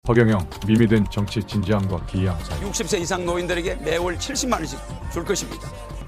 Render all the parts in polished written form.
허경영, 밈이 된 정치 진지함과 기이함 사이. 60세 이상 노인들에게 매월 70만 원씩 줄 것입니다.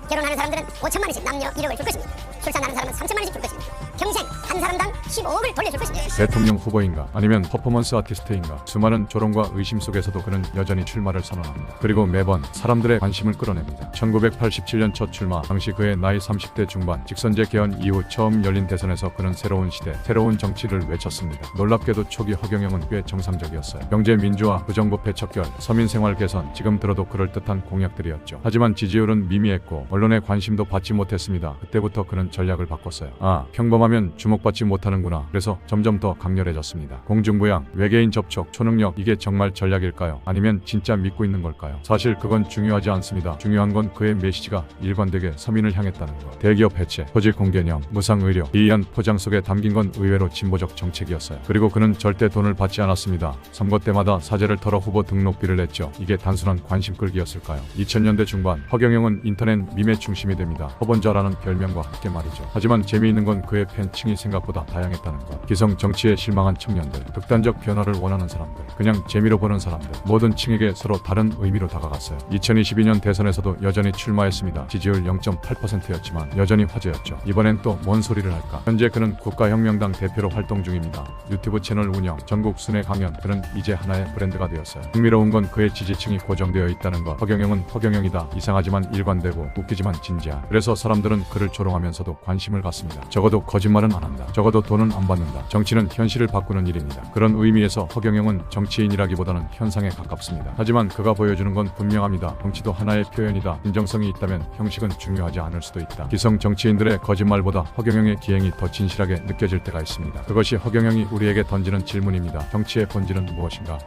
결혼하는 사람들은 5천만 원씩 남녀 1억을 줄 것입니다. 출산하는 사람은 3천만 원씩 줄 것입니다. 평생 한 사람당 15억을 돌려줄 것입니다. 대통령 후보인가 아니면 퍼포먼스 아티스트인가, 수많은 조롱과 의심 속에서도 그는 여전히 출마를 선언합니다. 그리고 매번 사람들의 관심을 끌어냅니다. 1987년 첫 출마 당시 그의 나이 30대 중반, 직선제 개헌 이후 처음 열린 대선에서 그는 새로운 시대, 새로운 정치를 외쳤습니다. 놀랍게도 초기 허경영은 꽤 정상적이었어요. 경제 민주화, 부정부패 척결, 서민생활 개선, 지금 들어도 그럴듯한 공약들이었죠. 하지만 지지율은 미미했고 언론의 관심도 받지 못했습니다. 그때부터 그는 전략을 바꿨어요. 평범하면 주목받지 못하는구나. 그래서 점점 더 강렬해졌습니다. 공중부양, 외계인 접촉, 초능력, 이게 정말 전략일까요? 아니면 진짜 믿고 있는 걸까요? 사실 그건 중요하지 않습니다. 중요한 건 그의 메시지가 일관되게 서민을 향했다는 것. 대기업 해체, 토지 공개념, 무상의료, 기이한 포장 속에 담긴 건 의외로 진보적 정책이었어요. 그리고 그는 절대 돈을 받지 않았습니다. 선거 때마다 사재를 털어 후보 등록비를 냈죠. 이게 단순한 관심 끌기였을까요? 2000년대 중반 허경영은 인터넷 밈의 중심이 됩니다. 허번자라는 별명과 함께 말이죠. 하지만 재미있는 건 그의 팬층이 생각보다 다양했다는 것. 기성 정치에 실망한 청년들, 극단적 변화를 원하는 사람들, 그냥 재미로 보는 사람들, 모든 층에게 서로 다른 의미로 다가갔어요. 2022년 대선에서도 여전히 출마했습니다. 지지율 0.8%였지만 여전히 화제였죠. 이번엔 또 뭔 소리를 할까? 현재 그는 국가혁명당 대표로 활동 중입니다. 유튜브 채널 운영, 전국 순회 강연, 그는 이제 하나의 브랜드가 되었어요. 흥미로운 건 그의 지지층이 고정되어 있다는 것. 허경영은 허경영이다. 이상하지만 일관되고 웃기지만 진지한. 그래서 사람들은 그를 조롱하면서도 관심을 갖습니다. 적어도 거짓말은 안 한다. 적어도 돈은 안 받는다. 정치는 현실을 바꾸는 일입니다. 그런 의미에서 허경영은 정치인이라기보다는 현상에 가깝습니다. 하지만 그가 보여주는 건 분명합니다. 정치도 하나의 표현이다. 진정성이 있다면 형식은 중요하지 않을 수도 있다. 기성 정치인들의 거짓말보다 허경영의 기행이 더 진실하게 느껴질 때가 있습니다. 그것이 허경영이 우리에게 던지는 질문입니다. 정치의 본질은 무엇인가?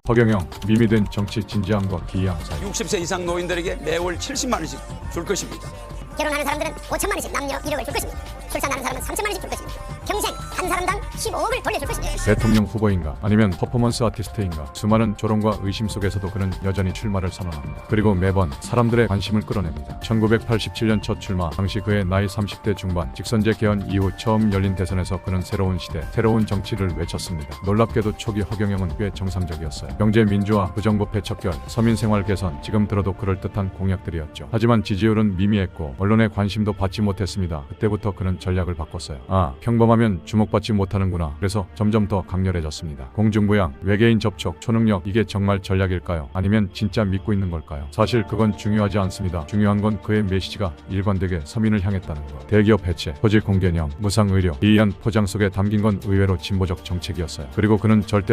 허경영, 밈이 된 정치 진지함과 기이함 사이. 60세 이상 노인들에게 매월 70만 원씩 줄 것입니다. 결혼하는 사람들은 5천만 원씩 남녀 1억을 줄 것입니다. 출산하는 사람은 3천만 원씩 줄 것입니다. 평생 한 사람당 15억을 돌려줄 것입니다. 대통령 후보인가 아니면 퍼포먼스 아티스트인가, 수많은 조롱과 의심 속에서도 그는 여전히 출마를 선언합니다. 그리고 매번 사람들의 관심을 끌어냅니다. 1987년 첫 출마 당시 그의 나이 30대 중반, 직선제 개헌 이후 처음 열린 대선에서 그는 새로운 시대, 새로운 정치를 외쳤습니다. 놀랍게도 초기 허경영은 꽤 정상적이었어요. 경제 민주화, 부정부패 척결, 서민생활 개선, 지금 들어도 그럴듯한 공약들이었죠. 하지만 지지율은 미미했고 언론의 관심도 받지 못했습니다. 그때부터 그는 전략을 바꿨어요. 평범하면 주목받지 못하는구나. 그래서 점점 더 강렬해졌습니다. 공중부양, 외계인 접촉, 초능력, 이게 정말 전략일까요? 아니면 진짜 믿고 있는 걸까요? 사실 그건 중요하지 않습니다. 중요한 건 그의 메시지가 일관되게 서민을 향했다는 것. 대기업 해체, 토지 공개념, 무상의료, 기이한 포장 속에 담긴 건 의외로 진보적 정책이었어요. 그리고 그는 절대